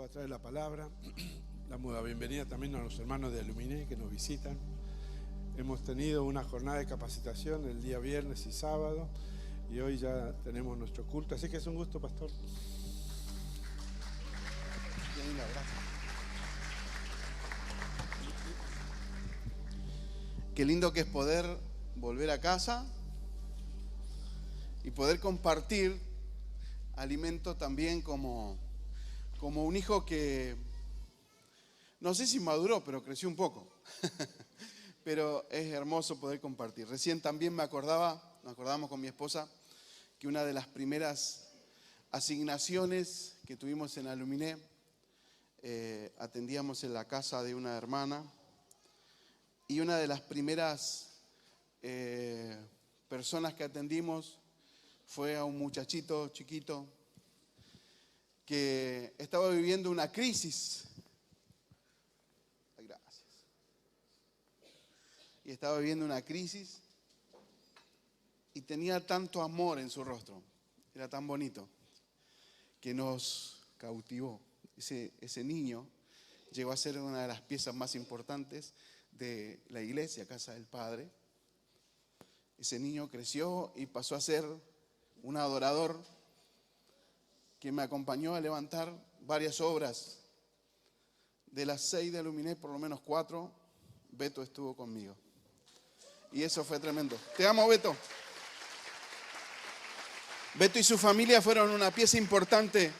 va a traer la palabra. Damos la bienvenida también a los hermanos de Aluminé que nos visitan. Hemos tenido una jornada de capacitación el día viernes y sábado y hoy ya tenemos nuestro culto. Así que es un gusto, pastor. Qué linda, gracias. Qué lindo que es poder volver a casa y poder compartir alimento también como un hijo que no sé si maduró, pero creció un poco. Pero es hermoso poder compartir. Recién también nos acordamos con mi esposa que una de las primeras asignaciones que tuvimos en Aluminé, atendíamos en la casa de una hermana y una de las primeras personas que atendimos fue a un muchachito chiquito que estaba viviendo una crisis. Gracias. Y estaba viviendo una crisis y tenía tanto amor en su rostro. Era tan bonito que nos cautivó. Ese niño llegó a ser una de las piezas más importantes de la iglesia, Casa del Padre. Ese niño creció y pasó a ser un adorador que me acompañó a levantar varias obras. De las 6 de Aluminé, por lo menos 4, Beto estuvo conmigo. Y eso fue tremendo. Te amo, Beto. Beto y su familia fueron una pieza importante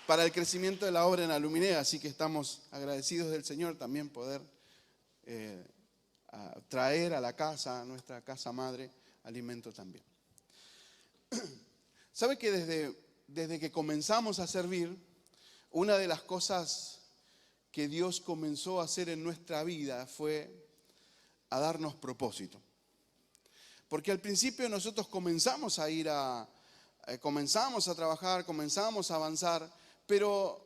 para el crecimiento de la obra en Aluminé, así que estamos agradecidos del Señor también poder traer a la casa, a nuestra casa madre, alimento también. ¿Sabe que desde que comenzamos a servir, una de las cosas que Dios comenzó a hacer en nuestra vida fue a darnos propósito? Porque al principio nosotros comenzamos a trabajar, comenzamos a avanzar, pero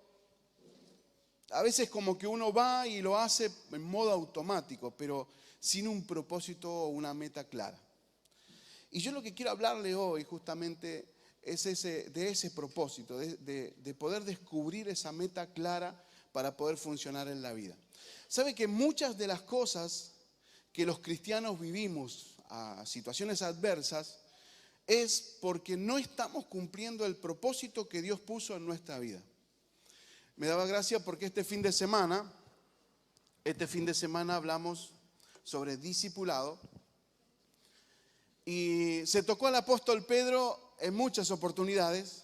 a veces como que uno va y lo hace en modo automático, pero sin un propósito o una meta clara. Y yo lo que quiero hablarle hoy justamente es de ese propósito, de poder descubrir esa meta clara para poder funcionar en la vida. ¿Sabe que muchas de las cosas que los cristianos vivimos, a situaciones adversas, es porque no estamos cumpliendo el propósito que Dios puso en nuestra vida? Me daba gracia porque este fin de semana hablamos sobre discipulado y se tocó al apóstol Pedro en muchas oportunidades.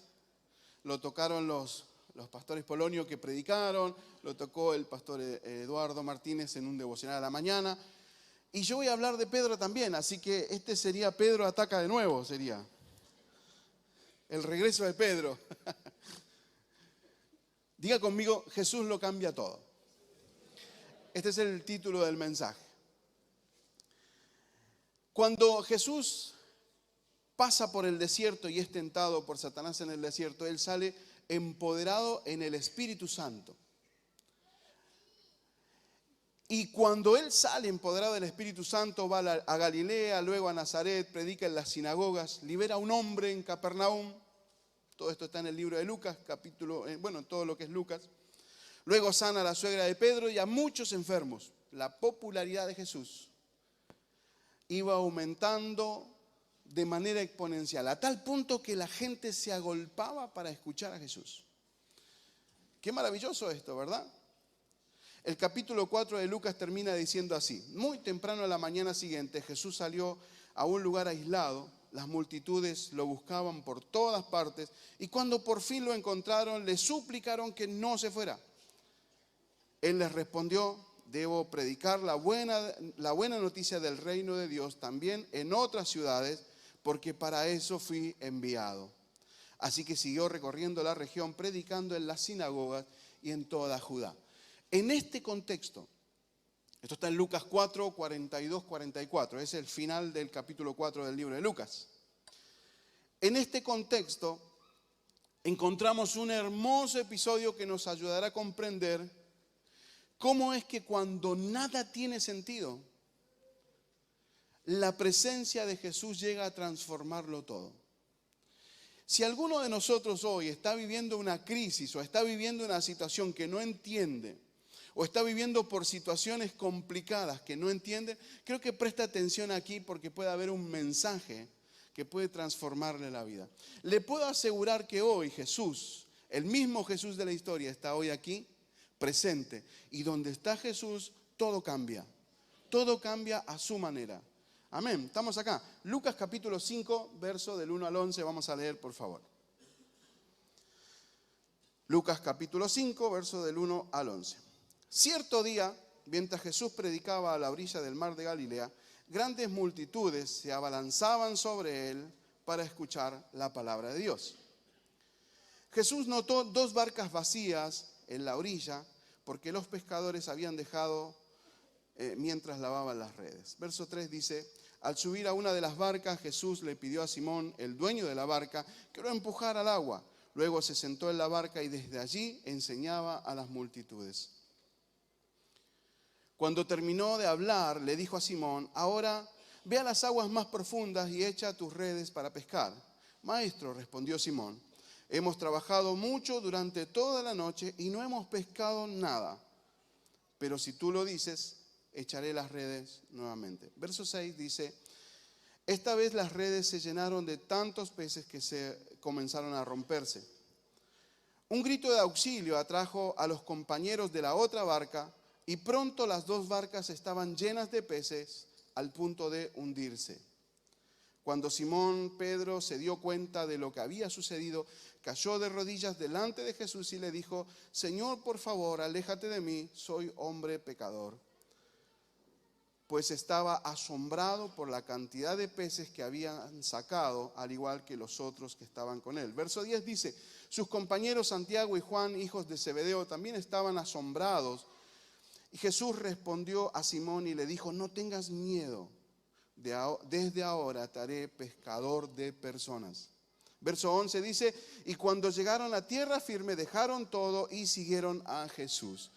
Lo tocaron los pastores Polonio que predicaron, lo tocó el pastor Eduardo Martínez en un devocional a la mañana. Y yo voy a hablar de Pedro también, así que este sería Pedro ataca de nuevo, sería el regreso de Pedro. Diga conmigo, Jesús lo cambia todo. Este es el título del mensaje. Cuando Jesús pasa por el desierto y es tentado por Satanás en el desierto, Él sale empoderado en el Espíritu Santo. Y cuando Él sale empoderado del Espíritu Santo, va a Galilea, luego a Nazaret, predica en las sinagogas, libera a un hombre en Capernaum. Todo esto está en el libro de Lucas, todo lo que es Lucas. Luego sana a la suegra de Pedro y a muchos enfermos. La popularidad de Jesús iba aumentando de manera exponencial, a tal punto que la gente se agolpaba para escuchar a Jesús. Qué maravilloso esto, ¿verdad? El capítulo 4 de Lucas termina diciendo así: muy temprano a la mañana siguiente, Jesús salió a un lugar aislado. Las multitudes lo buscaban por todas partes y cuando por fin lo encontraron, le suplicaron que no se fuera. Él les respondió: debo predicar la buena noticia del reino de Dios también en otras ciudades, porque para eso fui enviado. Así que siguió recorriendo la región, predicando en las sinagogas y en toda Judá. En este contexto, esto está en Lucas 4, 42, 44, es el final del capítulo 4 del libro de Lucas. En este contexto encontramos un hermoso episodio que nos ayudará a comprender cómo es que cuando nada tiene sentido, la presencia de Jesús llega a transformarlo todo. Si alguno de nosotros hoy está viviendo una crisis o está viviendo una situación que no entiende, o está viviendo por situaciones complicadas que no entiende, creo que presta atención aquí porque puede haber un mensaje que puede transformarle la vida. Le puedo asegurar que hoy Jesús, el mismo Jesús de la historia, está hoy aquí presente. Y donde está Jesús, todo cambia. Todo cambia a su manera. Amén. Estamos acá. Lucas capítulo 5, verso del 1 al 11. Vamos a leer, por favor. Lucas capítulo 5, verso del 1 al 11. Cierto día, mientras Jesús predicaba a la orilla del mar de Galilea, grandes multitudes se abalanzaban sobre él para escuchar la palabra de Dios. Jesús notó 2 barcas vacías en la orilla porque los pescadores habían dejado mientras lavaban las redes. Verso 3 dice: al subir a una de las barcas, Jesús le pidió a Simón, el dueño de la barca, que lo empujara al agua. Luego se sentó en la barca y desde allí enseñaba a las multitudes. Cuando terminó de hablar, le dijo a Simón: ahora ve a las aguas más profundas y echa tus redes para pescar. Maestro, respondió Simón, hemos trabajado mucho durante toda la noche y no hemos pescado nada. Pero si tú lo dices, echaré las redes nuevamente. Verso 6 dice: esta vez las redes se llenaron de tantos peces que se comenzaron a romperse. Un grito de auxilio atrajo a los compañeros de la otra barca y pronto las 2 barcas estaban llenas de peces al punto de hundirse. Cuando Simón Pedro se dio cuenta de lo que había sucedido, cayó de rodillas delante de Jesús y le dijo: Señor, por favor, aléjate de mí, soy hombre pecador. Pues estaba asombrado por la cantidad de peces que habían sacado, al igual que los otros que estaban con él. Verso 10 dice: sus compañeros Santiago y Juan, hijos de Zebedeo, también estaban asombrados. Y Jesús respondió a Simón y le dijo: no tengas miedo, desde ahora te haré pescador de personas. Verso 11 dice: y cuando llegaron a tierra firme, dejaron todo y siguieron a Jesús.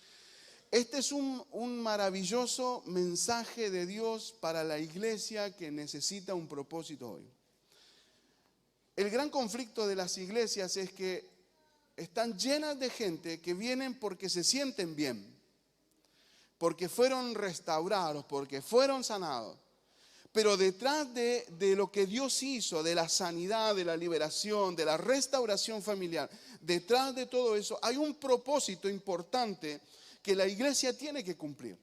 Este es un maravilloso mensaje de Dios para la iglesia que necesita un propósito hoy. El gran conflicto de las iglesias es que están llenas de gente que vienen porque se sienten bien, porque fueron restaurados, porque fueron sanados. Pero detrás de lo que Dios hizo, de la sanidad, de la liberación, de la restauración familiar, detrás de todo eso hay un propósito importante que la iglesia tiene que cumplir.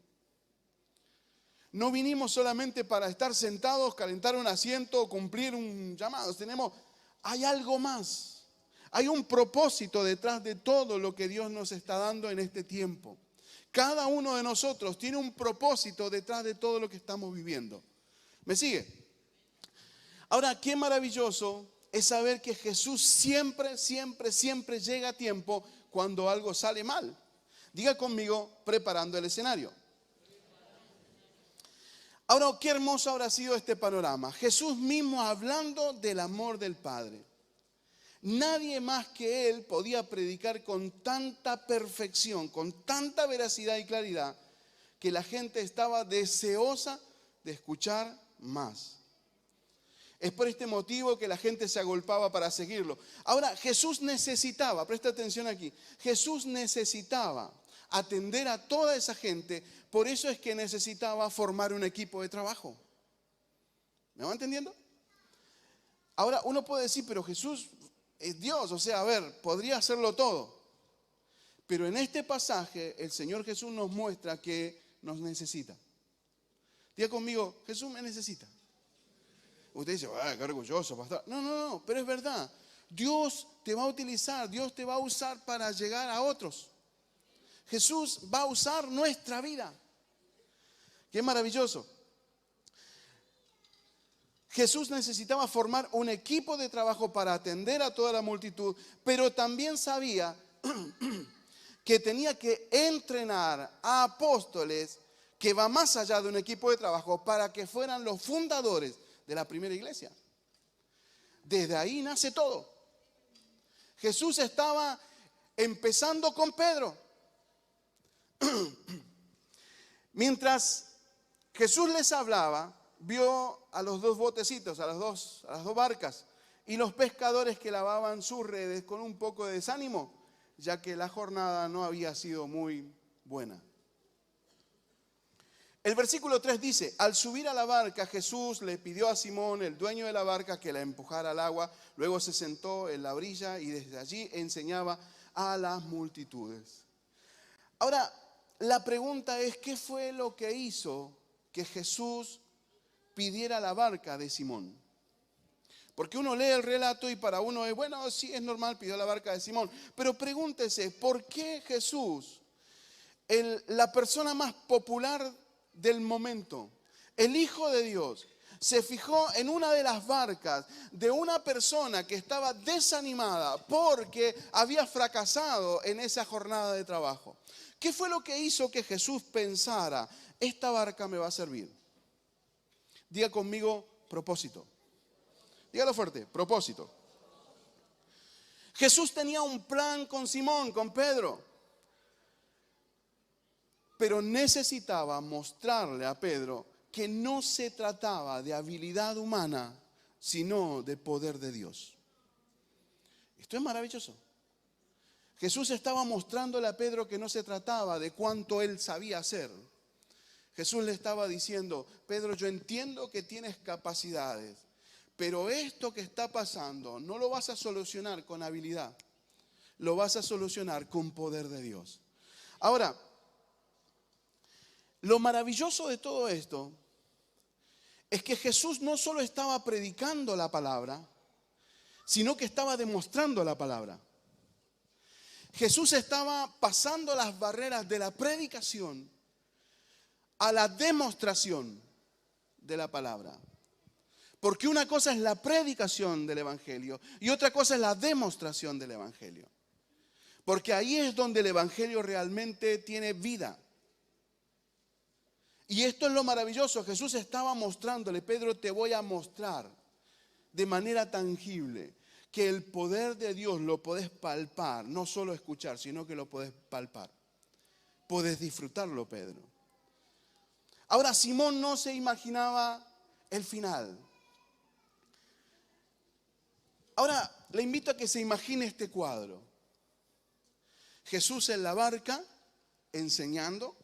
No vinimos solamente para estar sentados, calentar un asiento o cumplir un llamado. Hay algo más. Hay un propósito detrás de todo lo que Dios nos está dando en este tiempo. Cada uno de nosotros tiene un propósito detrás de todo lo que estamos viviendo. ¿Me sigue? Ahora, qué maravilloso es saber que Jesús siempre, siempre, siempre llega a tiempo cuando algo sale mal. Diga conmigo: preparando el escenario. Ahora, qué hermoso habrá sido este panorama. Jesús mismo hablando del amor del Padre. Nadie más que Él podía predicar con tanta perfección, con tanta veracidad y claridad, que la gente estaba deseosa de escuchar más. Es por este motivo que la gente se agolpaba para seguirlo. Ahora, Jesús necesitaba, presta atención aquí, Jesús necesitaba atender a toda esa gente, por eso es que necesitaba formar un equipo de trabajo. ¿Me va entendiendo? Ahora, uno puede decir, pero Jesús es Dios, o sea, a ver, podría hacerlo todo. Pero en este pasaje el Señor Jesús nos muestra que nos necesita. Diga conmigo: Jesús me necesita. Usted dice: qué orgulloso, pastor. No, pero es verdad. Dios te va a utilizar, Dios te va a usar para llegar a otros. Jesús va a usar nuestra vida. Qué maravilloso. Jesús necesitaba formar un equipo de trabajo para atender a toda la multitud, pero también sabía que tenía que entrenar a apóstoles, que va más allá de un equipo de trabajo, para que fueran los fundadores de la primera iglesia. Desde ahí nace todo. Jesús estaba empezando con Pedro. Mientras Jesús les hablaba, vio a los 2 botecitos, a las dos barcas, y los pescadores que lavaban sus redes con un poco de desánimo, ya que la jornada no había sido muy buena. El versículo 3 dice, al subir a la barca, Jesús le pidió a Simón, el dueño de la barca, que la empujara al agua. Luego se sentó en la orilla y desde allí enseñaba a las multitudes. Ahora, la pregunta es, ¿qué fue lo que hizo que Jesús pidiera la barca de Simón? Porque uno lee el relato y para uno es, bueno, sí es normal, pidió la barca de Simón. Pero pregúntese, ¿por qué Jesús, la persona más popular del momento, el Hijo de Dios, se fijó en una de las barcas de una persona que estaba desanimada porque había fracasado en esa jornada de trabajo? ¿Qué fue lo que hizo que Jesús pensara, esta barca me va a servir? Diga conmigo, propósito. Dígalo fuerte, propósito. Jesús tenía un plan con Simón, con Pedro. Pero necesitaba mostrarle a Pedro que no se trataba de habilidad humana, sino de poder de Dios. Esto es maravilloso. Jesús estaba mostrándole a Pedro que no se trataba de cuánto él sabía hacer. Jesús le estaba diciendo, Pedro, yo entiendo que tienes capacidades, pero esto que está pasando no lo vas a solucionar con habilidad, lo vas a solucionar con poder de Dios. Ahora, lo maravilloso de todo esto es que Jesús no solo estaba predicando la palabra, sino que estaba demostrando la palabra. Jesús estaba pasando las barreras de la predicación a la demostración de la palabra. Porque una cosa es la predicación del Evangelio y otra cosa es la demostración del Evangelio. Porque ahí es donde el Evangelio realmente tiene vida. Y esto es lo maravilloso. Jesús estaba mostrándole, Pedro, te voy a mostrar de manera tangible que el poder de Dios lo podés palpar, no solo escuchar, sino que lo podés palpar. Podés disfrutarlo, Pedro. Ahora, Simón no se imaginaba el final. Ahora, le invito a que se imagine este cuadro. Jesús en la barca, enseñando.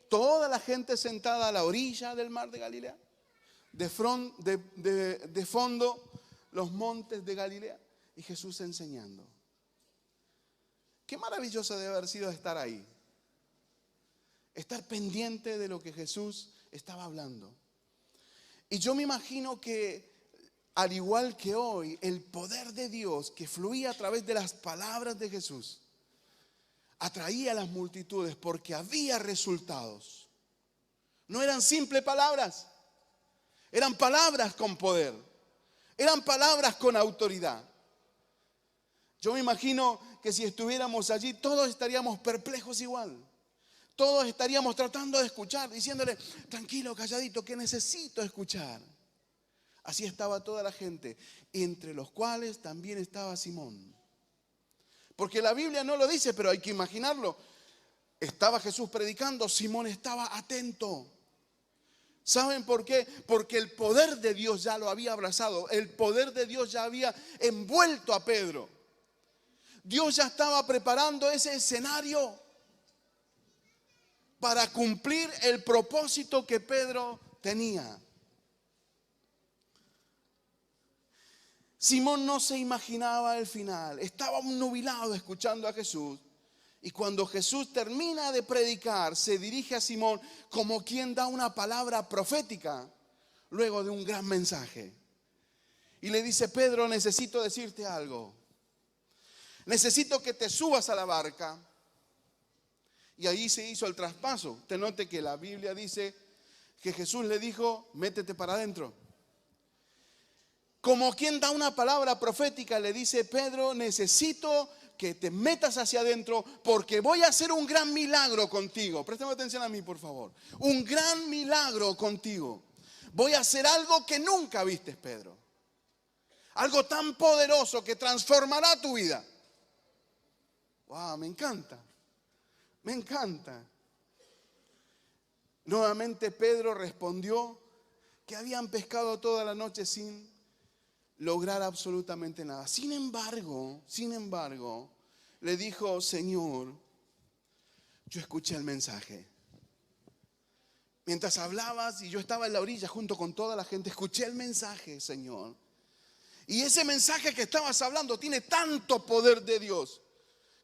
Toda la gente sentada a la orilla del mar de Galilea. De fondo, los montes de Galilea. Y Jesús enseñando. Qué maravilloso debe haber sido estar ahí. Estar pendiente de lo que Jesús estaba hablando. Y yo me imagino que, al igual que hoy, el poder de Dios que fluía a través de las palabras de Jesús atraía a las multitudes porque había resultados. No eran simples palabras, eran palabras con poder, eran palabras con autoridad. Yo me imagino que si estuviéramos allí todos estaríamos perplejos igual. Todos estaríamos tratando de escuchar, diciéndole, tranquilo, calladito, que necesito escuchar. Así estaba toda la gente, entre los cuales también estaba Simón. Porque la Biblia no lo dice, pero hay que imaginarlo. Estaba Jesús predicando, Simón estaba atento. ¿Saben por qué? Porque el poder de Dios ya lo había abrazado. El poder de Dios ya había envuelto a Pedro. Dios ya estaba preparando ese escenario para cumplir el propósito que Pedro tenía. Simón no se imaginaba el final, estaba obnubilado escuchando a Jesús. Y cuando Jesús termina de predicar, se dirige a Simón como quien da una palabra profética luego de un gran mensaje. Y le dice, Pedro, necesito decirte algo. Necesito que te subas a la barca. Y ahí se hizo el traspaso. Usted note que la Biblia dice que Jesús le dijo, métete para adentro. Como quien da una palabra profética, le dice, Pedro, necesito que te metas hacia adentro porque voy a hacer un gran milagro contigo. Préstame atención a mí, por favor. Un gran milagro contigo. Voy a hacer algo que nunca viste, Pedro. Algo tan poderoso que transformará tu vida. Wow, me encanta. Me encanta. Nuevamente Pedro respondió que habían pescado toda la noche sin lograr absolutamente nada. Sin embargo, le dijo: Señor, yo escuché el mensaje. Mientras hablabas y yo estaba en la orilla junto con toda la gente, escuché el mensaje, Señor. Y ese mensaje que estabas hablando tiene tanto poder de Dios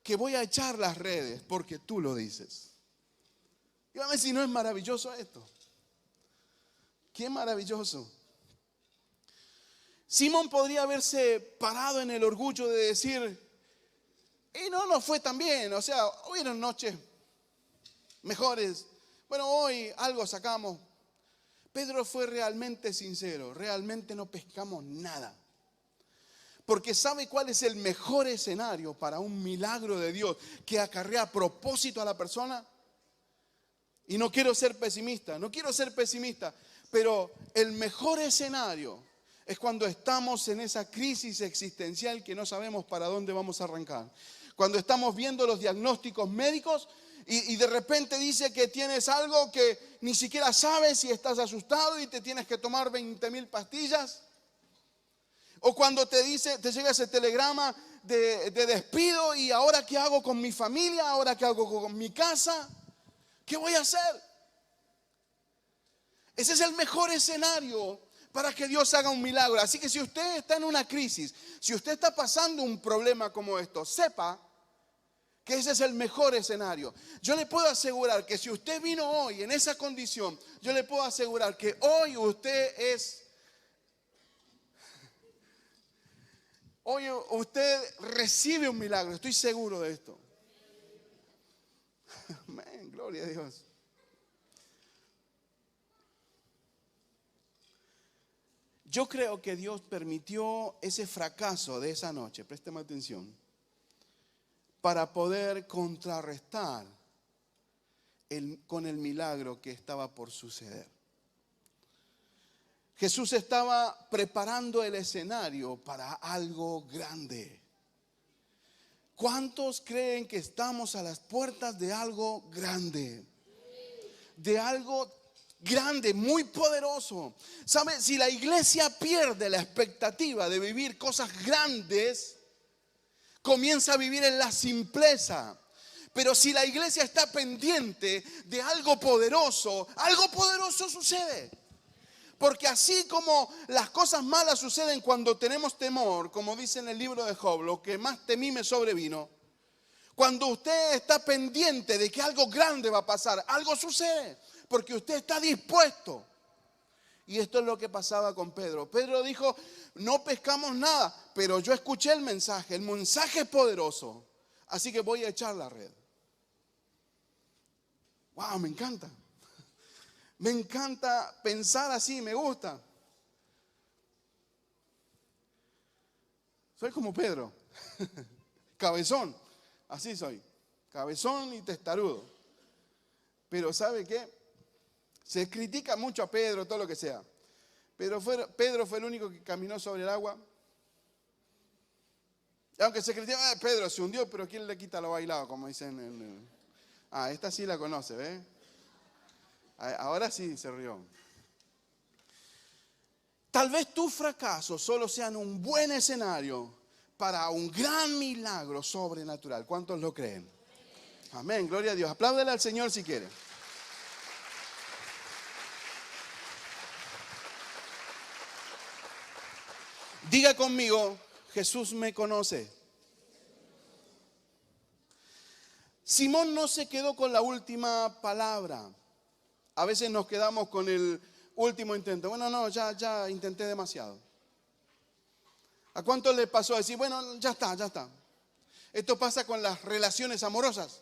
que voy a echar las redes porque tú lo dices. Y a ver si no es maravilloso esto. Qué maravilloso. Simón podría haberse parado en el orgullo de decir: y no nos fue tan bien, o sea, hubieron noches mejores. Bueno, hoy algo sacamos. Pedro fue realmente sincero: realmente no pescamos nada. Porque ¿sabe cuál es el mejor escenario para un milagro de Dios que acarrea propósito a la persona? Y no quiero ser pesimista, pero el mejor escenario es cuando estamos en esa crisis existencial que no sabemos para dónde vamos a arrancar. Cuando estamos viendo los diagnósticos médicos y de repente dice que tienes algo que ni siquiera sabes y estás asustado y te tienes que tomar 20,000 pastillas. O cuando te llega ese telegrama de despido y ahora qué hago con mi familia, ahora qué hago con mi casa, ¿qué voy a hacer? Ese es el mejor escenario para que Dios haga un milagro. Así que si usted está en una crisis, si usted está pasando un problema como esto, sepa que ese es el mejor escenario. Yo le puedo asegurar que si usted vino hoy en esa condición, yo le puedo asegurar que hoy usted recibe un milagro. Estoy seguro de esto. Amén, gloria a Dios. Yo creo que Dios permitió ese fracaso de esa noche, présteme atención, para poder contrarrestar con el milagro que estaba por suceder. Jesús estaba preparando el escenario para algo grande. ¿Cuántos creen que estamos a las puertas de algo grande? De algo grande, muy poderoso. ¿Sabe? Si la iglesia pierde la expectativa de vivir cosas grandes, comienza a vivir en la simpleza. Pero si la iglesia está pendiente de algo poderoso sucede. Porque así como las cosas malas suceden cuando tenemos temor, como dice en el libro de Job, lo que más temí me sobrevino. Cuando usted está pendiente de que algo grande va a pasar, algo sucede, porque usted está dispuesto. Y esto es lo que pasaba con Pedro. Pedro dijo: no pescamos nada, pero yo escuché el mensaje es poderoso, así que voy a echar la red. Wow, me encanta. Me encanta pensar así, me gusta. Soy como Pedro, cabezón, así soy, cabezón y testarudo. Pero ¿sabe qué? Se critica mucho a Pedro, todo lo que sea. Pero Pedro fue el único que caminó sobre el agua. Aunque se critica: Pedro se hundió, pero ¿quién le quita lo bailado? Como dicen. Esta sí la conoce, ¿ves? Ahora sí se rió. Tal vez tus fracasos solo sean un buen escenario para un gran milagro sobrenatural. ¿Cuántos lo creen? Amén, gloria a Dios. Apláudele al Señor si quiere. Diga conmigo: Jesús me conoce. Simón no se quedó con la última palabra. A veces nos quedamos con el último intento. Bueno, no, ya intenté demasiado. ¿A cuánto le pasó a decir: bueno, ya está? Esto pasa con las relaciones amorosas.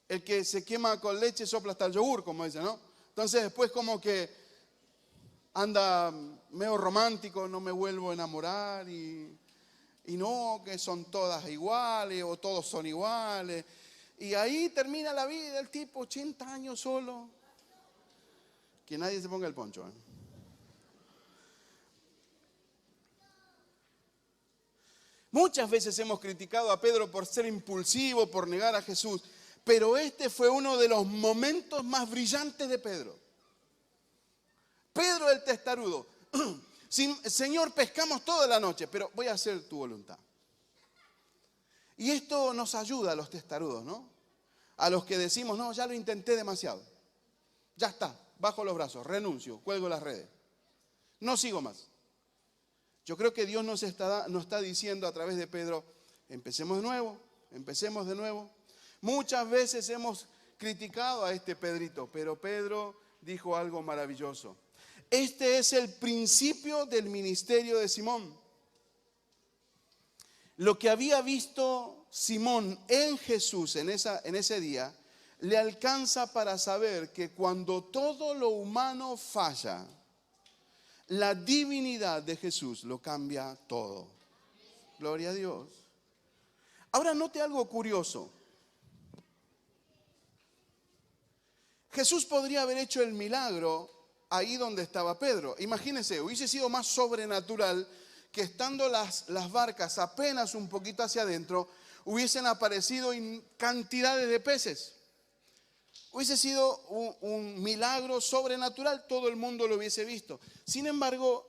El que se quema con leche sopla hasta el yogur, como dicen, ¿no? Entonces después como que anda medio romántico, no me vuelvo a enamorar y no, que son todas iguales o todos son iguales. Y ahí termina la vida del tipo, 80 años solo. Que nadie se ponga el poncho. Muchas veces hemos criticado a Pedro por ser impulsivo, por negar a Jesús. Pero este fue uno de los momentos más brillantes de Pedro. Pedro el testarudo Señor, pescamos toda la noche, pero voy a hacer tu voluntad. Y esto nos ayuda a los testarudos, ¿no? A los que decimos, no, ya lo intenté demasiado. Ya está, bajo los brazos, renuncio, cuelgo las redes. No sigo más. Yo creo que Dios nos está diciendo a través de Pedro, empecemos de nuevo. Muchas veces hemos criticado a este Pedrito, pero Pedro dijo algo maravilloso. Este es el principio del ministerio de Simón. Lo que había visto Simón en Jesús en ese día, le alcanza para saber que cuando todo lo humano falla, la divinidad de Jesús lo cambia todo. Gloria a Dios. Ahora note algo curioso. Jesús podría haber hecho el milagro ahí donde estaba Pedro. Imagínense, hubiese sido más sobrenatural que estando las barcas apenas un poquito hacia adentro, hubiesen aparecido cantidades de peces. Hubiese sido un milagro sobrenatural, todo el mundo lo hubiese visto. Sin embargo,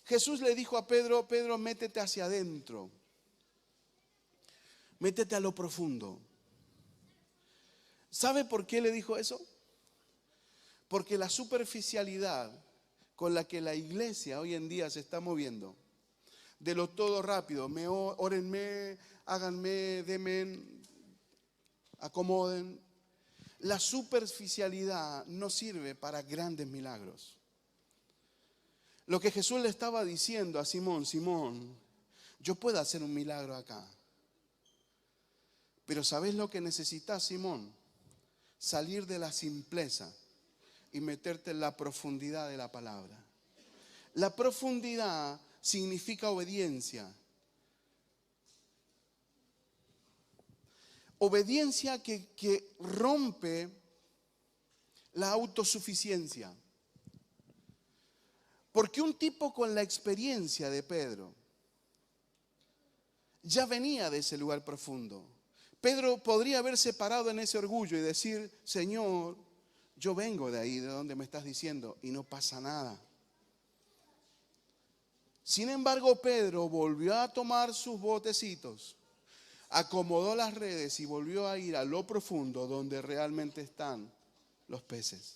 Jesús le dijo a Pedro, Pedro, métete hacia adentro. Métete a lo profundo. ¿Sabe por qué le dijo eso? Porque la superficialidad con la que la iglesia hoy en día se está moviendo, de lo todo rápido, órenme, háganme, denme, acomoden. La superficialidad no sirve para grandes milagros. Lo que Jesús le estaba diciendo a Simón, Simón, yo puedo hacer un milagro acá. Pero ¿sabes lo que necesitas, Simón? Salir de la simpleza y meterte en la profundidad de la palabra. La profundidad significa obediencia. Obediencia que rompe la autosuficiencia. Porque un tipo con la experiencia de Pedro ya venía de ese lugar profundo. Pedro podría haberse parado en ese orgullo y decir, Señor, yo vengo de ahí, de donde me estás diciendo, y no pasa nada. Sin embargo, Pedro volvió a tomar sus botecitos, acomodó las redes y volvió a ir a lo profundo donde realmente están los peces.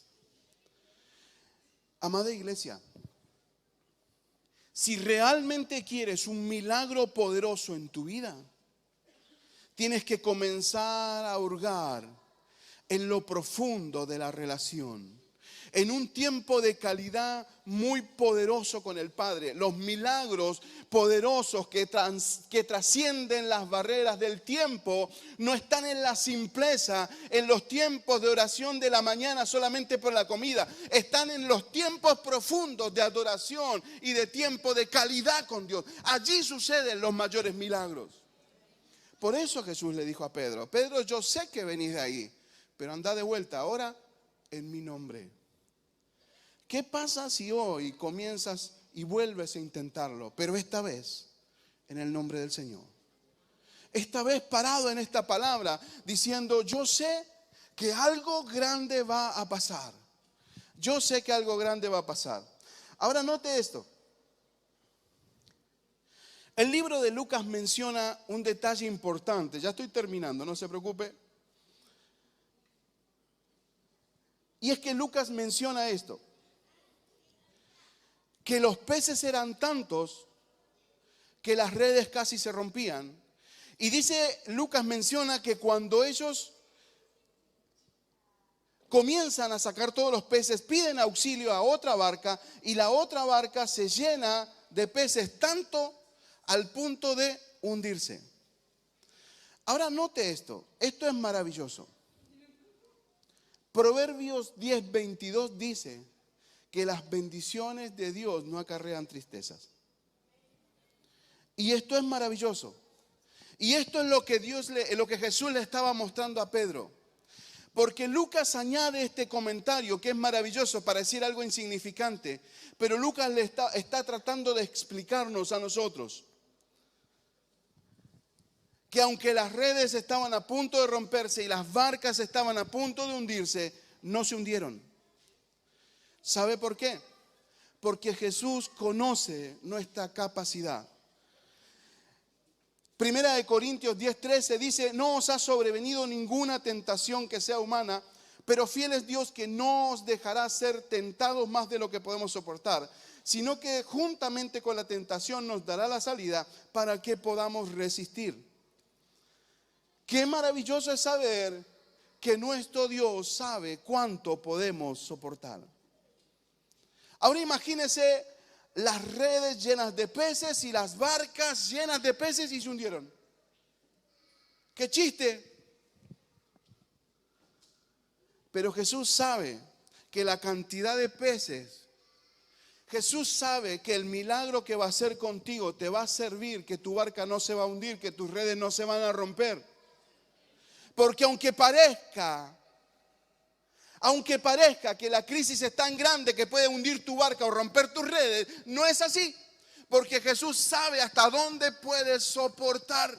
Amada iglesia, si realmente quieres un milagro poderoso en tu vida, tienes que comenzar a hurgar en lo profundo de la relación. En un tiempo de calidad muy poderoso con el Padre. Los milagros poderosos que trascienden las barreras del tiempo no están en la simpleza, en los tiempos de oración de la mañana solamente por la comida. Están en los tiempos profundos de adoración y de tiempo de calidad con Dios. Allí suceden los mayores milagros. Por eso Jesús le dijo a Pedro, Pedro, yo sé que venís de ahí, pero anda de vuelta ahora en mi nombre. ¿Qué pasa si hoy comienzas y vuelves a intentarlo? Pero esta vez en el nombre del Señor. Esta vez parado en esta palabra diciendo, yo sé que algo grande va a pasar. Yo sé que algo grande va a pasar. Ahora note esto. El libro de Lucas menciona un detalle importante. Ya estoy terminando, no se preocupe. Y es que Lucas menciona esto. Que los peces eran tantos que las redes casi se rompían. Y dice, Lucas menciona que cuando ellos comienzan a sacar todos los peces, piden auxilio a otra barca y la otra barca se llena de peces tanto al punto de hundirse. Ahora note esto es maravilloso. Proverbios 10:22 dice que las bendiciones de Dios no acarrean tristezas. Y esto es maravilloso. Y esto es lo que Jesús le estaba mostrando a Pedro. Porque Lucas añade este comentario que es maravilloso para decir algo insignificante. Pero Lucas está tratando de explicarnos a nosotros que aunque las redes estaban a punto de romperse y las barcas estaban a punto de hundirse, no se hundieron. ¿Sabe por qué? porque Jesús conoce nuestra capacidad. Primera de Corintios 10:13 dice: no os ha sobrevenido ninguna tentación que sea humana, pero fiel es Dios que no os dejará ser tentados más de lo que podemos soportar, sino que juntamente con la tentación nos dará la salida para que podamos resistir. Qué maravilloso es saber que nuestro Dios sabe cuánto podemos soportar. Ahora imagínense las redes llenas de peces y las barcas llenas de peces y se hundieron. ¡Qué chiste! Pero Jesús sabe que la cantidad de peces, Jesús sabe que el milagro que va a hacer contigo te va a servir, que tu barca no se va a hundir, que tus redes no se van a romper. Porque aunque parezca que la crisis es tan grande que puede hundir tu barca o romper tus redes, no es así. Porque Jesús sabe hasta dónde puedes soportar.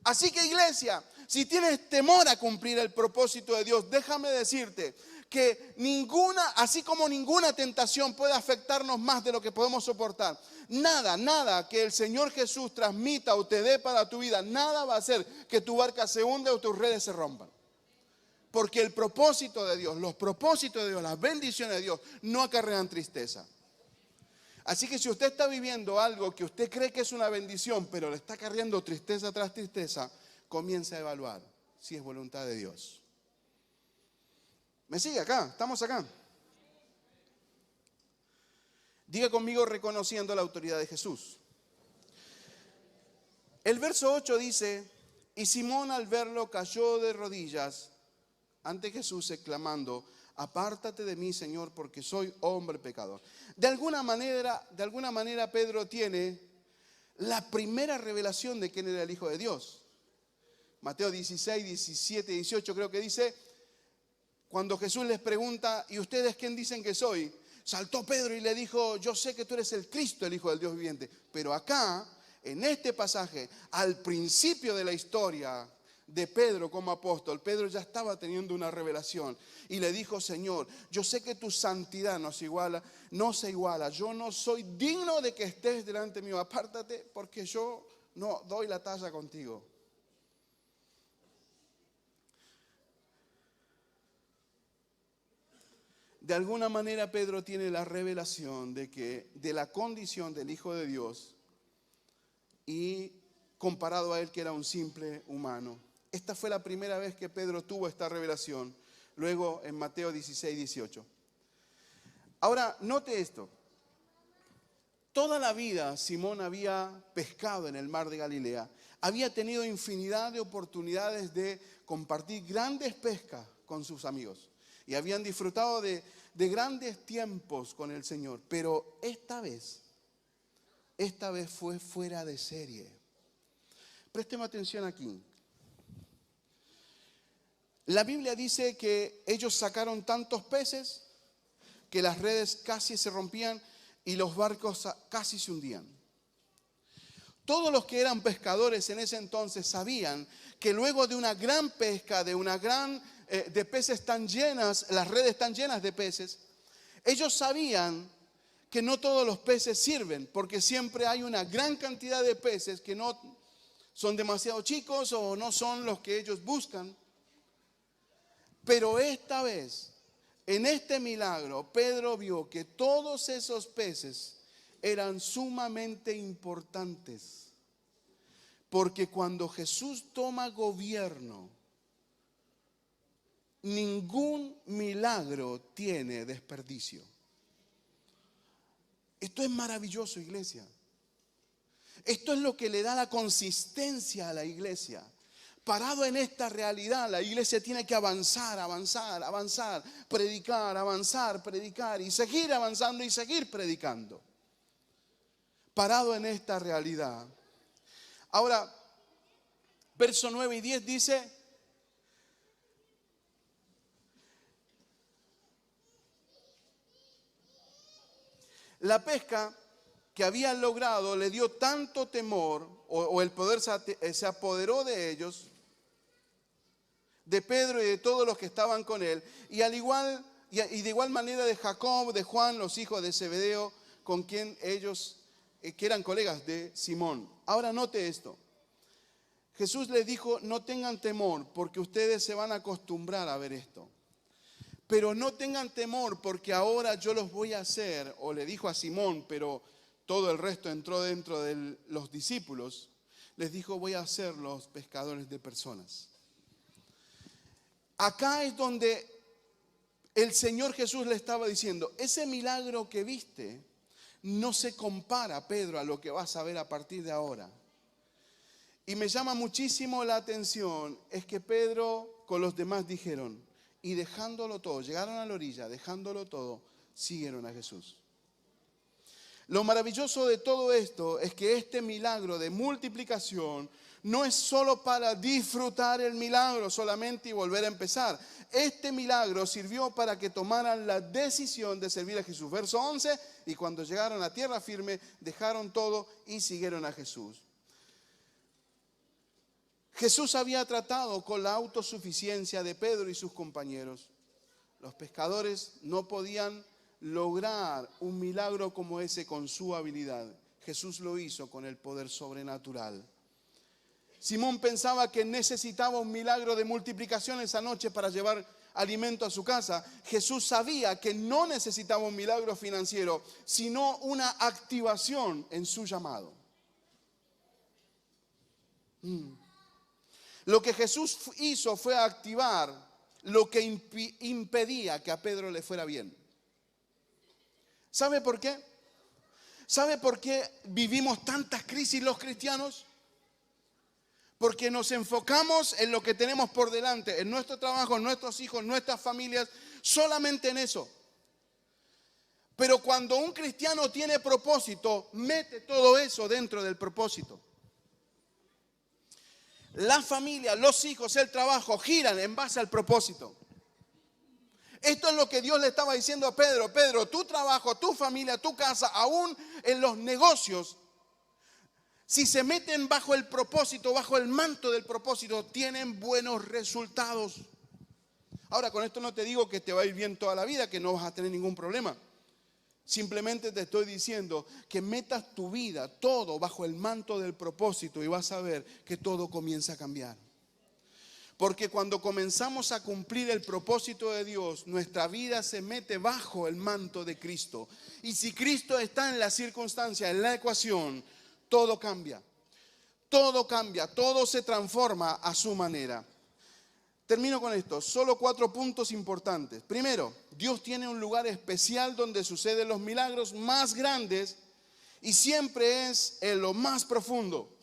Así que, iglesia, si tienes temor a cumplir el propósito de Dios, déjame decirte que así como ninguna tentación puede afectarnos más de lo que podemos soportar, nada que el Señor Jesús transmita o te dé para tu vida, nada va a hacer que tu barca se hunda o tus redes se rompan. Porque el propósito de Dios, los propósitos de Dios, las bendiciones de Dios no acarrean tristeza. Así que si usted está viviendo algo que usted cree que es una bendición, pero le está acarreando tristeza tras tristeza, comienza a evaluar si es voluntad de Dios. ¿Me sigue acá? ¿Estamos acá? Diga conmigo: reconociendo la autoridad de Jesús. El verso 8 dice: y Simón al verlo cayó de rodillas ante Jesús exclamando: apártate de mí, Señor, porque soy hombre pecador. De alguna manera Pedro tiene la primera revelación de quién era el Hijo de Dios. Mateo 16, 17, 18 creo que dice, cuando Jesús les pregunta: ¿y ustedes quién dicen que soy? Saltó Pedro y le dijo: yo sé que tú eres el Cristo, el Hijo del Dios viviente. Pero acá, en este pasaje, al principio de la historia de Pedro como apóstol, Pedro ya estaba teniendo una revelación y le dijo: Señor, yo sé que tu santidad no se iguala, yo no soy digno de que estés delante mío, apártate porque yo no doy la talla contigo. De alguna manera Pedro tiene la revelación de la condición del Hijo de Dios y comparado a él que era un simple humano. Esta fue la primera vez que Pedro tuvo esta revelación, luego en Mateo 16, 18. Ahora, note esto. Toda la vida Simón había pescado en el mar de Galilea, había tenido infinidad de oportunidades de compartir grandes pescas con sus amigos y habían disfrutado de grandes tiempos con el Señor, pero esta vez fue fuera de serie. Présteme atención aquí. La Biblia dice que ellos sacaron tantos peces que las redes casi se rompían y los barcos casi se hundían. Todos los que eran pescadores en ese entonces sabían que luego de una gran pesca, de peces tan llenas, las redes tan llenas de peces, ellos sabían que no todos los peces sirven, porque siempre hay una gran cantidad de peces que no son demasiado chicos o no son los que ellos buscan. Pero esta vez, en este milagro, Pedro vio que todos esos peces eran sumamente importantes. Porque cuando Jesús toma gobierno, ningún milagro tiene desperdicio. Esto es maravilloso, iglesia. Esto es lo que le da la consistencia a la iglesia. Parado en esta realidad, la iglesia tiene que avanzar, predicar, avanzar, predicar y seguir avanzando y seguir predicando. Parado en esta realidad. Ahora, verso 9 y 10 dice: la pesca que habían logrado le dio tanto temor, o el poder se apoderó de ellos, de Pedro y de todos los que estaban con él, y al igual y de igual manera de Jacob, de Juan, los hijos de Zebedeo, con quien ellos, que eran colegas de Simón. Ahora note esto. Jesús les dijo, no tengan temor, porque ustedes se van a acostumbrar a ver esto. Pero no tengan temor, porque ahora yo los voy a hacer, o le dijo a Simón, pero todo el resto entró dentro de los discípulos, les dijo, voy a hacer los pescadores de personas. Acá es donde el Señor Jesús le estaba diciendo, ese milagro que viste no se compara, Pedro, a lo que vas a ver a partir de ahora. Y me llama muchísimo la atención, es que Pedro con los demás dijeron, y dejándolo todo, llegaron a la orilla, dejándolo todo, siguieron a Jesús. Lo maravilloso de todo esto es que este milagro de multiplicación no es solo para disfrutar el milagro solamente y volver a empezar. Este milagro sirvió para que tomaran la decisión de servir a Jesús. Verso 11, y cuando llegaron a tierra firme, dejaron todo y siguieron a Jesús. Jesús había tratado con la autosuficiencia de Pedro y sus compañeros. Los pescadores no podían lograr un milagro como ese con su habilidad. Jesús lo hizo con el poder sobrenatural. Simón pensaba que necesitaba un milagro de multiplicación esa noche para llevar alimento a su casa. Jesús sabía que no necesitaba un milagro financiero, sino una activación en su llamado. Lo que Jesús hizo fue activar lo que impedía que a Pedro le fuera bien. ¿Sabe por qué? ¿Sabe por qué vivimos tantas crisis los cristianos? Porque nos enfocamos en lo que tenemos por delante, en nuestro trabajo, en nuestros hijos, en nuestras familias, solamente en eso. Pero cuando un cristiano tiene propósito, mete todo eso dentro del propósito. La familia, los hijos, el trabajo giran en base al propósito. Esto es lo que Dios le estaba diciendo a Pedro. Pedro, tu trabajo, tu familia, tu casa, aún en los negocios, si se meten bajo el propósito, bajo el manto del propósito, tienen buenos resultados. Ahora, con esto no te digo que te va a ir bien toda la vida, que no vas a tener ningún problema. Simplemente te estoy diciendo que metas tu vida, todo bajo el manto del propósito y vas a ver que todo comienza a cambiar. Porque cuando comenzamos a cumplir el propósito de Dios, nuestra vida se mete bajo el manto de Cristo. Y si Cristo está en la circunstancia, en la ecuación, todo cambia. Todo cambia, todo se transforma a su manera. Termino con esto, solo 4 puntos importantes. Primero, Dios tiene un lugar especial donde suceden los milagros más grandes y siempre es en lo más profundo.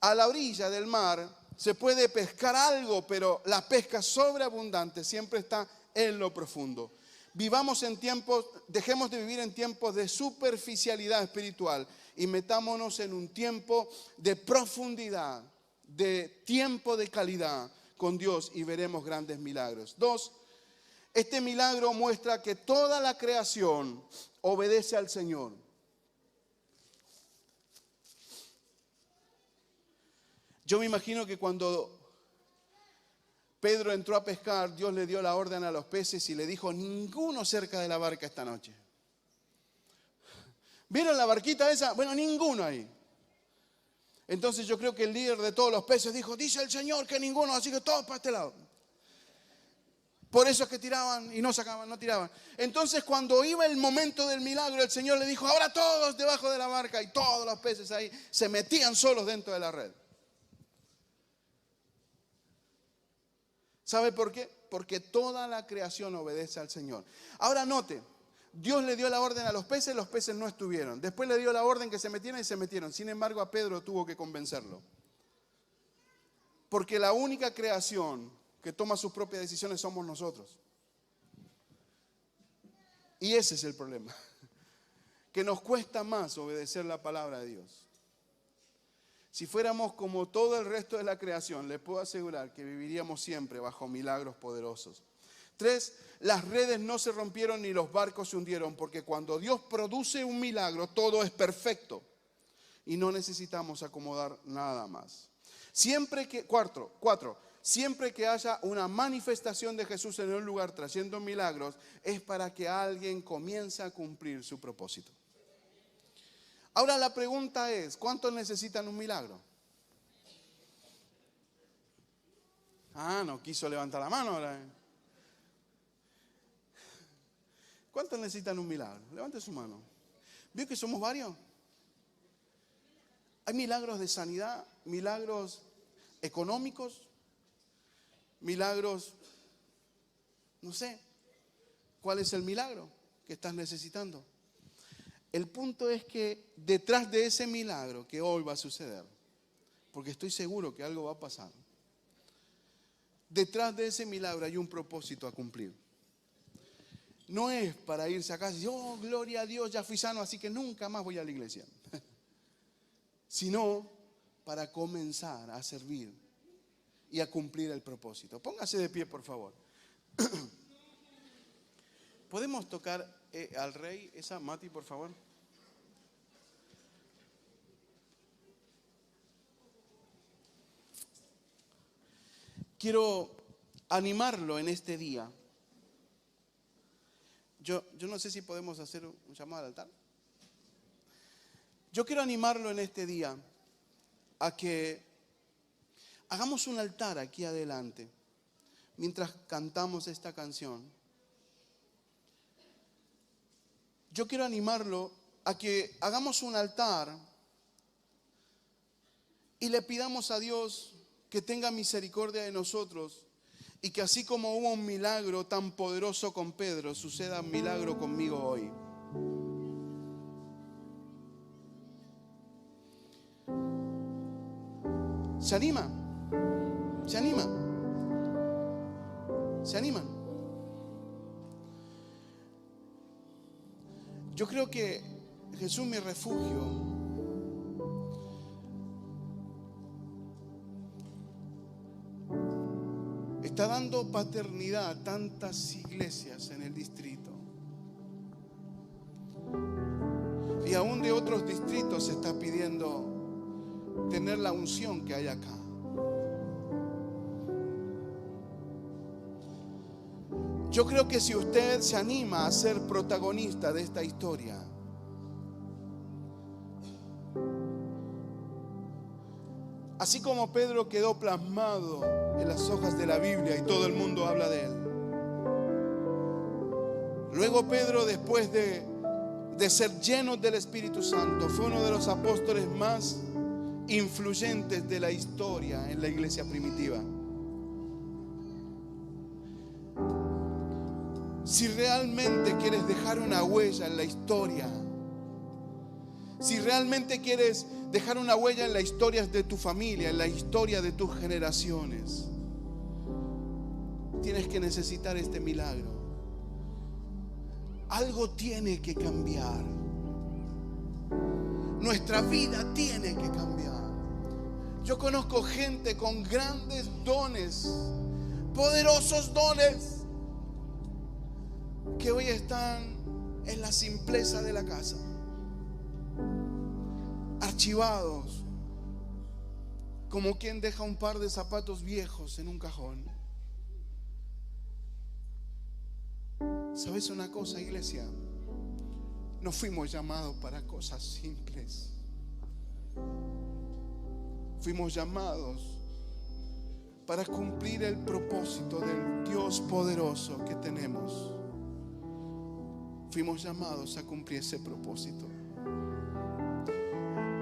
A la orilla del mar se puede pescar algo, pero la pesca sobreabundante siempre está en lo profundo. Dejemos de vivir en tiempos de superficialidad espiritual y metámonos en un tiempo de profundidad, de tiempo de calidad con Dios y veremos grandes milagros. 2, este milagro muestra que toda la creación obedece al Señor. Yo me imagino que cuando Pedro entró a pescar, Dios le dio la orden a los peces y le dijo, ninguno cerca de la barca esta noche. ¿Vieron la barquita esa? Bueno, ninguno ahí. Entonces yo creo que el líder de todos los peces dijo, dice el Señor que ninguno, así que todos para este lado. Por eso es que tiraban y no sacaban, no tiraban. Entonces cuando iba el momento del milagro, el Señor le dijo, ahora todos debajo de la barca, y todos los peces ahí se metían solos dentro de la red. ¿Sabe por qué? Porque toda la creación obedece al Señor. Ahora note, Dios le dio la orden a los peces no estuvieron. Después le dio la orden que se metieran y se metieron. Sin embargo, a Pedro tuvo que convencerlo. Porque la única creación que toma sus propias decisiones somos nosotros. Y ese es el problema. Que nos cuesta más obedecer la palabra de Dios. Si fuéramos como todo el resto de la creación, les puedo asegurar que viviríamos siempre bajo milagros poderosos. 3, las redes no se rompieron ni los barcos se hundieron, porque cuando Dios produce un milagro, todo es perfecto y no necesitamos acomodar nada más. 4, siempre que haya una manifestación de Jesús en un lugar trayendo milagros, es para que alguien comience a cumplir su propósito. Ahora la pregunta es, ¿cuántos necesitan un milagro? No quiso levantar la mano ahora. ¿Cuántos necesitan un milagro? Levante su mano. ¿Vio que somos varios? Hay milagros de sanidad, milagros económicos, milagros, no sé, ¿cuál es el milagro que estás necesitando? El punto es que detrás de ese milagro que hoy va a suceder, porque estoy seguro que algo va a pasar, detrás de ese milagro hay un propósito a cumplir. No es para irse a casa y decir, oh, gloria a Dios, ya fui sano, así que nunca más voy a la iglesia. Sino para comenzar a servir y a cumplir el propósito. Póngase de pie, por favor. ¿Podemos tocar al rey esa, Mati, por favor? Quiero animarlo en este día. Yo no sé si podemos hacer un llamado al altar. Yo quiero animarlo en este día a que hagamos un altar aquí adelante mientras cantamos esta canción. Yo quiero animarlo a que hagamos un altar y le pidamos a Dios que tenga misericordia de nosotros y que así como hubo un milagro tan poderoso con Pedro, suceda un milagro conmigo hoy. ¿Se anima? ¿Se anima? ¿Se animan? Yo creo que Jesús, mi refugio, está dando paternidad a tantas iglesias en el distrito. Y aún de otros distritos se está pidiendo tener la unción que hay acá. Yo creo que si usted se anima a ser protagonista de esta historia, así como Pedro quedó plasmado en las hojas de la Biblia y todo el mundo habla de él. Luego Pedro, después de ser lleno del Espíritu Santo, fue uno de los apóstoles más influyentes de la historia en la iglesia primitiva. Si realmente quieres dejar una huella en la historia, si realmente quieres dejar una huella en la historia de tu familia, en la historia de tus generaciones, tienes que necesitar este milagro. Algo tiene que cambiar. Nuestra vida tiene que cambiar. Yo conozco gente con grandes dones, poderosos dones, que hoy están en la simpleza de la casa, archivados, como quien deja un par de zapatos viejos en un cajón. ¿Sabes una cosa, iglesia? No fuimos llamados para cosas simples. Fuimos llamados para cumplir el propósito del Dios poderoso que tenemos. Fuimos llamados a cumplir ese propósito.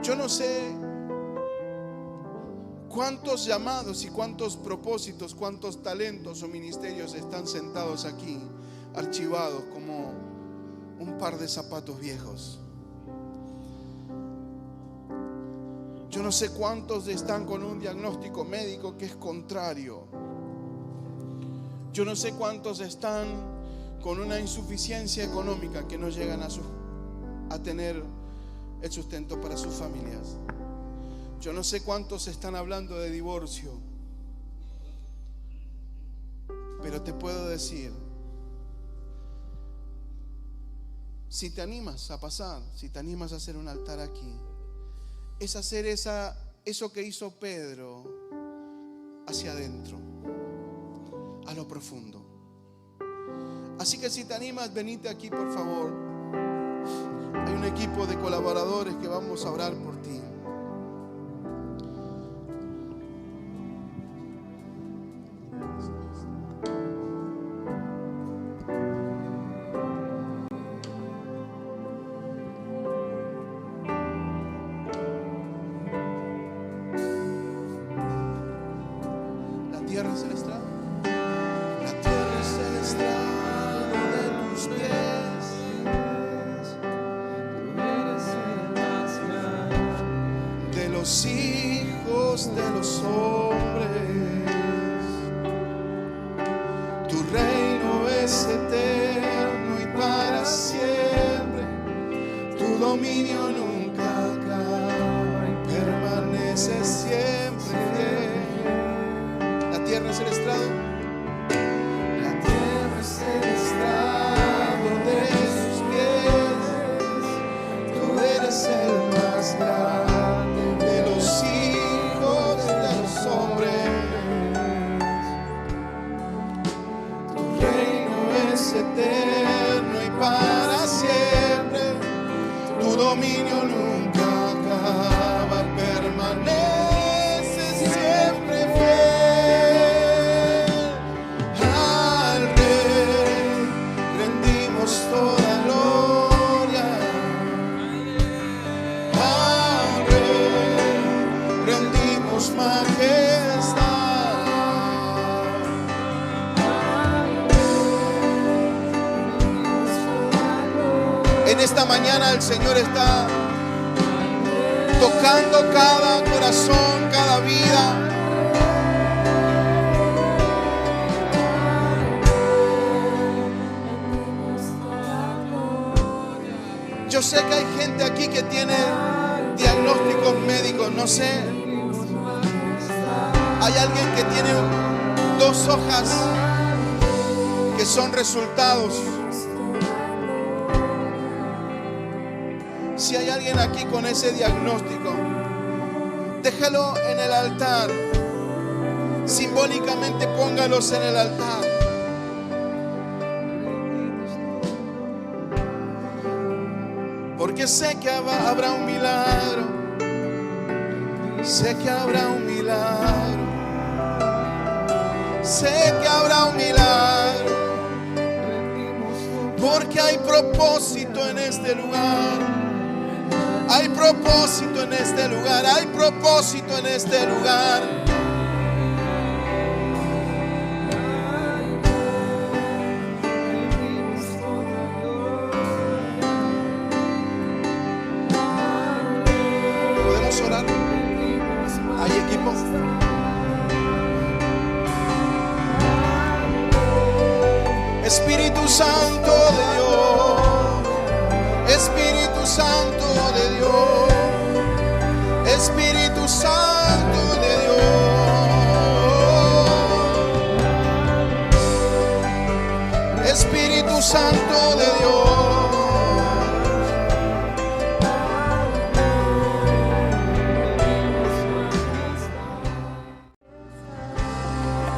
Yo no sé cuántos llamados y cuántos propósitos, cuántos talentos o ministerios están sentados aquí, archivados como un par de zapatos viejos. Yo no sé cuántos están con un diagnóstico médico que es contrario. Yo no sé cuántos están con una insuficiencia económica que no llegan a tener el sustento para sus familias. Yo no sé cuántos están hablando de divorcio, pero te puedo decir, si te animas a pasar, si te animas a hacer un altar aquí, es hacer eso que hizo Pedro hacia adentro. a lo profundo. Así que si te animas, venite aquí por favor. Hay un equipo de colaboradores que vamos a orar por ti. La tierra es el estrado. La tierra es el estrado de tus pies. De los hijos de los hombres. Tu reino es eterno y para siempre. Tu dominio nunca acaba y permanece siempre fiel. La tierra es el estrado. La tierra es el estrado de sus pies. Tú eres el más grande de los hijos de los hombres. Tu reino es eterno y para siempre. Tu dominio nunca acaba, permanece siempre fiel. Al Rey rendimos toda gloria. Al Rey rendimos majestad. En esta mañana el Señor está tocando cada corazón, cada vida. Yo sé que hay gente aquí que tiene diagnósticos médicos, no sé. Hay alguien que tiene 2 hojas que son resultados. Si hay alguien aquí con ese diagnóstico, déjalo en el altar. Simbólicamente póngalos en el altar. Porque sé que habrá un milagro. Sé que habrá un milagro. Sé que habrá un milagro. Porque hay propósito en este lugar. Hay propósito en este lugar. Hay propósito en este lugar. ¿Podemos orar? ¿Hay equipo? Espíritu Santo de Dios. Espíritu Santo de Dios. Espíritu Santo de Dios. Espíritu Santo de Dios.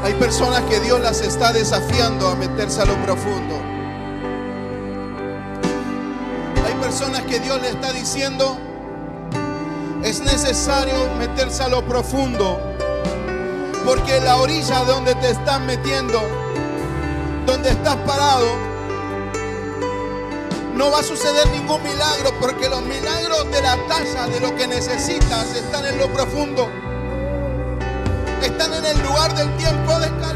Hay personas que Dios las está desafiando a meterse a lo profundo. Hay personas que Dios le está diciendo: es necesario meterse a lo profundo, porque la orilla donde te están metiendo, donde estás parado, no va a suceder ningún milagro, porque los milagros de la talla de lo que necesitas están en lo profundo. Están en el lugar del tiempo de descanso.